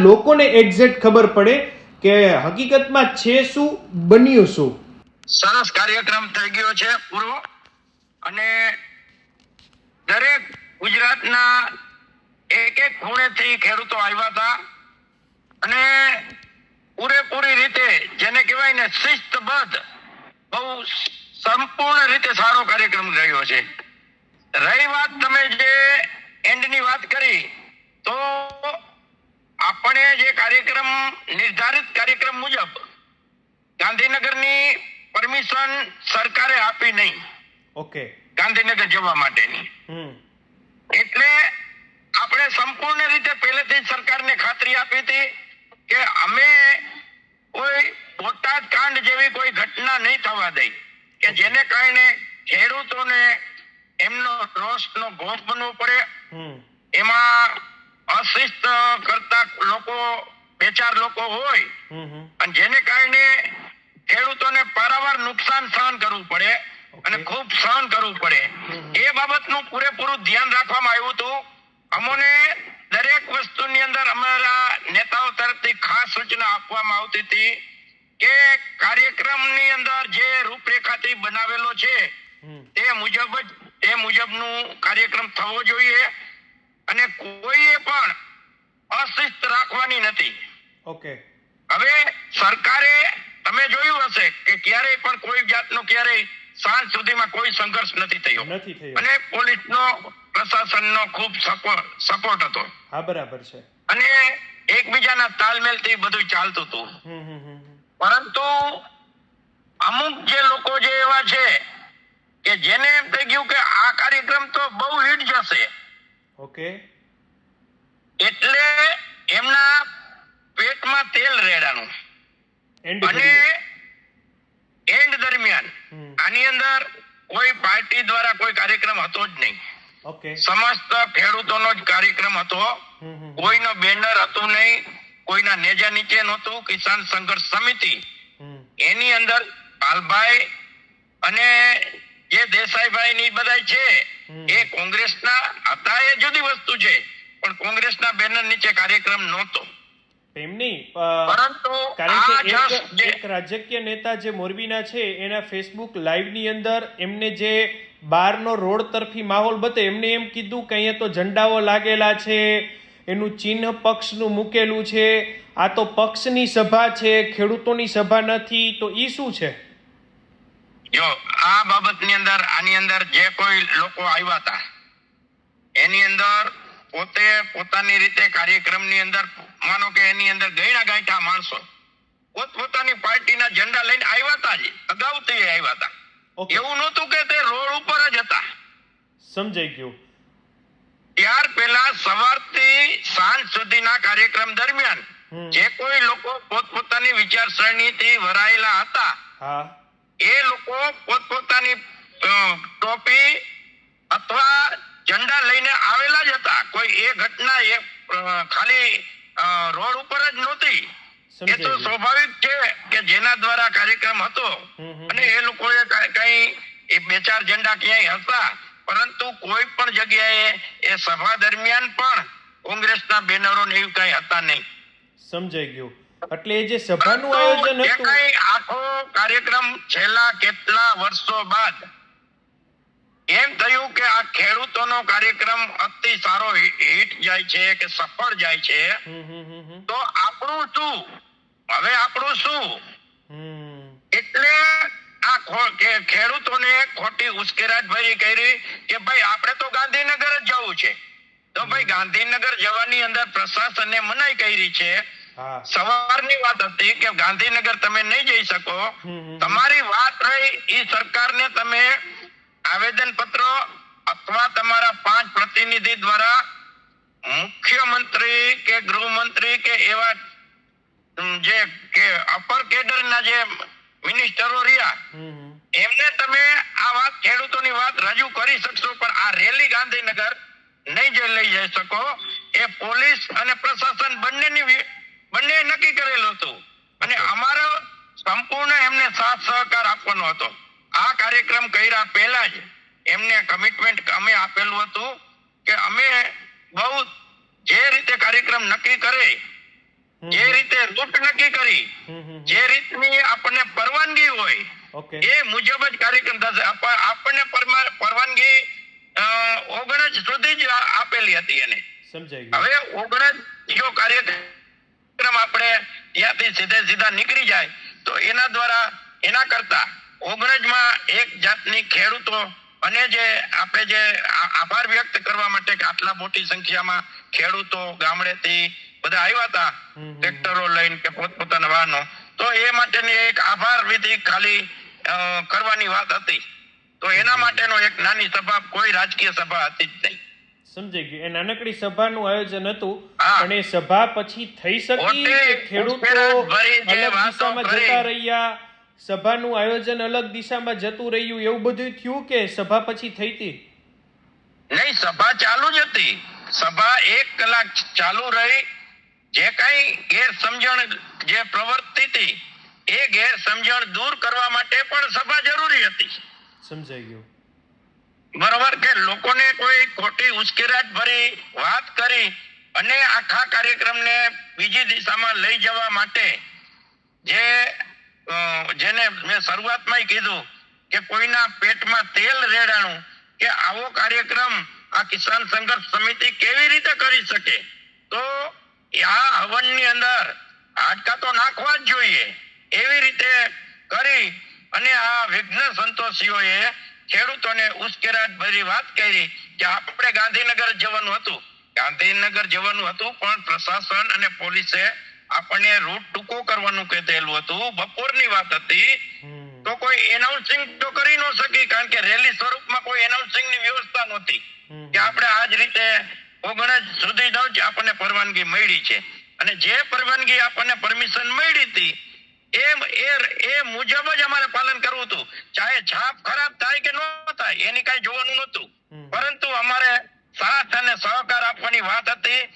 લોકોને એક્ઝેક્ટ ખબર પડે કે હકીકતમાં છે શું, બન્યું શું? સરસ કાર્યક્રમ થઈ ગયો છે પૂરો, અને દરેક ગુજરાતના એક એક ખૂણેથી ખેડૂતો આવ્યા હતા, અને પૂરેપૂરી રીતે જેને કહેવાય ને શિસ્તબદ્ધ, બહુ સંપૂર્ણ રીતે સારો કાર્યક્રમ રહ્યો છે. રહી વાત તમે જે એન્ડની વાત કરી, તો આપણે જે કાર્યક્રમ નિર્ધારિત કાર્યક્રમ મુજબ ગાંધીનગરની પરમિશન સરકારે આપી નહીં. ઓકે. ગાંધીનગર જવા માટેની. એટલે આપણે સંપૂર્ણ રીતે પહેલેથી સરકારને ખાતરી આપી હતી કે અમે કોઈ બોટાદ કાંડ જેવી કોઈ ઘટના નહીં થવા દઈ કે જેને કારણે ખેડૂતોને એમનો રોષનો ભોગ બનવો પડે. એમાં અશિસ્ત કરતા લોકો, બે ચાર લોકો હોય, અને જેને કારણે ખેડૂતોને પારાવાર નુકસાન સહન કરવું પડે અને ખૂબ સહન કરવું પડે. એ બાબતનું પૂરેપૂરું ધ્યાન રાખવામાં આવ્યું હતું. અમોને દરેક વસ્તુની અંદર અમારા નેતાઓ તરફથી ખાસ સૂચના આપવામાં આવતી હતી કે કાર્યક્રમની અંદર જે રૂપરેખાથી બનાવેલો છે તે મુજબનું કાર્યક્રમ થવો જોઈએ, અને કોઈએ પણ અશિસ્ત રાખવાની નથી. ઓકે. હવે સરકારે તમે જોયું હશે કે ક્યારેય પણ કોઈ જાતનો ક્યારેય સાંજ સુધીમાં કોઈ સંઘર્ષ નથી થયો, અને પોલીસનો પ્રશાસનનો ખૂબ સપોર્ટ હતો. હા, બરાબર છે. અને એકબીજાના તાલમેલથી બધું ચાલતું હતું. પરંતુ અમુક જે લોકો જે એવા છે કે જેને એમ થઈ ગયું કે આ કાર્યક્રમ તો બહુ હિટ જશે. ઓકે. એટલે એમના પેટમાં તેલ રેડાનું, અને એન્ડ દરમિયાન આની અંદર કોઈ પાર્ટી દ્વારા કોઈ કાર્યક્રમ હતો જ નહીં. સમસ્ત ખેડૂતોનો જ કાર્યક્રમ હતો. કોઈનો બેનર હતું નહીં, કોઈના નેજા નીચે નહોતું. કિસાન સંઘર્ષ સમિતિ એની અંદર પાલભાઈ અને જે દેસાઈભાઈ ની બધા છે એ કોંગ્રેસના હતા. એ જુદી વસ્તુ છે, પણ કોંગ્રેસના બેનર નીચે કાર્યક્રમ નહોતો. પરંતુ કારણ કે એક રાજકીય નેતા જે મોરબીના છે એના ફેસબુક લાઈવ ની અંદર એમને જે બહારનો રોડ તરફી માહોલ બતે, એમને એમ કીધું કે અહીંયા તો ઝંડાઓ લાગેલા છે, એનું ચિહ્ન પક્ષનું મૂકેલું છે, આ તો પક્ષની સભા છે, ખેડૂતોની સભા નથી. તો ઈ શું છે? જો આ બાબતની અંદર આની અંદર જે કોઈ લોકો આવ્યા હતા એની અંદર પોતે પોતાની રીતે કાર્યક્રમની અંદર માનો કે એની અંદર ગયડા ગાંઠા માણસો પોતપોતાની પાર્ટીના ઝંડા લઈને આવ્યા હતા. જ અગાઉથી આવ્યા હતા. એવું નહોતું કે તે રોડ ઉપર જ હતા. સમજાઈ ગયું. ત્યાર પહેલા સવારથી સાંજ સુધીના કાર્યક્રમ દરમિયાન જે કોઈ લોકો પોતપોતાની વિચારસરણીથી વરાયેલા હતા, એ લોકો પોતપોતાની ટોપી અથવા ઝંડા લઈને આવેલા જ હતા. કોઈ એ ઘટના એ ખાલી રોડ ઉપર જ નહોતી. એ તો સ્વાભાવિક છે કે જેના દ્વારા કાર્યક્રમ હતો, અને એ લોકોએ કઈ બે ચાર ઝંડા ક્યાંય હતા, પરંતુ કોઈ પણ જગ્યાએ એ સભા દરમિયાન પણ કોંગ્રેસના બેનરો ને એવું કઈ હતા નહીં. સમજાઈ ગયું. એટલે જે સભાનું આયોજન હતું, કઈ આખો કાર્યક્રમ છેલ્લા કેટલા વર્ષો બાદ એમ થયું કે આ ખેડૂતોનો કાર્યક્રમ અતિ સારો હિટ જાય છે કે સફળ જાય છે, તો આપણું શું? હવે આપણું શું? એટલે આ ખેડૂતોને ખોટી ઉશ્કેરાટ ભરી કરી કે ભાઈ આપણે તો ગાંધીનગર જ જવું છે. તો ભાઈ ગાંધીનગર જવાની અંદર પ્રશાસને મનાઈ કરી છે. સવારની વાત હતી કે ગાંધીનગર તમે નહીં જઈ શકો. તમારી વાત રહી એ સરકારને તમે આવેદન પત્રો અથવા તમારા 5 પ્રતિનિધિ દ્વારા મુખ્યમંત્રી કે ગૃહમંત્રી કે એવા જે કે અપર કેડરના જે મિનિસ્ટરો રહ્યા એમને તમે આ વાત ખેડૂતોની વાત રજૂ કરી શકશો, પણ આ રેલી ગાંધીનગર નહીં લઈ જઈ શકો. એ પોલીસ અને પ્રશાસન બંને નક્કી કરેલું હતું, અને અમારો સંપૂર્ણ એમને સાથ સહકાર આપવાનો હતો. આ કાર્યક્રમ કર્યા પહેલા જ એમને કમિટમેન્ટ અમે આપેલું હતું કે અમે બહુ જે રીતે કાર્યક્રમ નક્કી કરે જે રીતે રૂટ નક્કી કરી, જે રીતની આપણને પરવાનગી હોય ઓકે એ મુજબ જ કાર્યક્રમ થશે. આપણને પરવાનગી 19 સુધી જ આપેલી હતી એને. સમજાઈ ગયું. હવે 19 જો કાર્યક્રમ આપણે ત્યાંથી સીધા નીકળી જાય તો એના દ્વારા એના કરતા 19 એક જાતની ખેડૂતો અને જે આપણે જે આભાર વ્યક્ત કરવા માટે કે આટલા મોટી સંખ્યામાં ખેડૂતો ગામડેથી બધા આવ્યા હતા ટ્રેક્ટરો લઈને કે પોતપોતાના વાહનો, તો એ માટેની એક આભાર વિધિ ખાલી કરવાની વાત હતી. તો એના માટેનો એક નાની સભા, કોઈ રાજકીય સભા હતી જ નહીં. સમજાઈ ગયું. એ નાનકડી સભાનું આયોજન હતું, હા. પણ એ સભા પછી થઈ શકી મોટી કે ખેડૂતો ઉશ્કેરાટભરી જે અલગ વાતો દિશામાં કરી. જતા રહ્યા, સભાનું આયોજન અલગ દિશામાં જતું રહ્યું, એવું બધું થયું કે સભા પછી થઈ હતી? નહીં, સભા ચાલુ જ હતી. સભા 1 કલાક ચાલુ રહી. જે કઈ ગેરસમજણ જે પ્રવર્તી હતી એ ગેરસમજણ દૂર કરવા માટે પણ સભા જરૂરી હતી. સમજાઈ ગયું. બરોબર, કે લોકોને કોઈ ખોટી ઉશ્કેરાટ ભરી વાત કરી અને આખા કાર્યક્રમને બીજી દિશામાં લઈ જવા માટે જેને મેં શરૂઆતમાં કીધું કે કોઈના પેટમાં તેલ રેડાણું કે આવો કાર્યક્રમ આ કિસાન સંઘર્ષ સમિતિ કેવી રીતે કરી શકે, તો આ હવનની અંદર હાડકા તો નાખવા જ જોઈએ એવી રીતે કરી અને આ વિઘ્ન સંતોષીઓએ ખેડૂતોને ઉશ્કેરાટ ભરી વાત કરી કે આપણે ગાંધીનગર જવાનું હતું. ગાંધીનગર જવાનું હતું પણ પ્રશાસન અને પોલીસે આપણને રૂટ ટૂંકો કરવાનું કહેલું હતું. બપોરની વાત હતી તો કોઈ એનાઉન્સિંગ તો કરી ન શકી, કારણ કે રેલી સ્વરૂપમાં કોઈ એનાઉન્સિંગ ની વ્યવસ્થા નહોતી કે આપણે આ જ રીતે 19 સુધી જ આપણને પરવાનગી મળી છે. અને જે પરવાનગી આપણને પરમિશન મળી હતી એ મુજબ જ અમારે પાલન કરવું હતું. ચાહે છાપ ખરાબ થાય કે ન થાય એની કઈ જોવાનું નહોતું, પરંતુ અમારે સાથ અને સહકાર આપવાની વાત હતી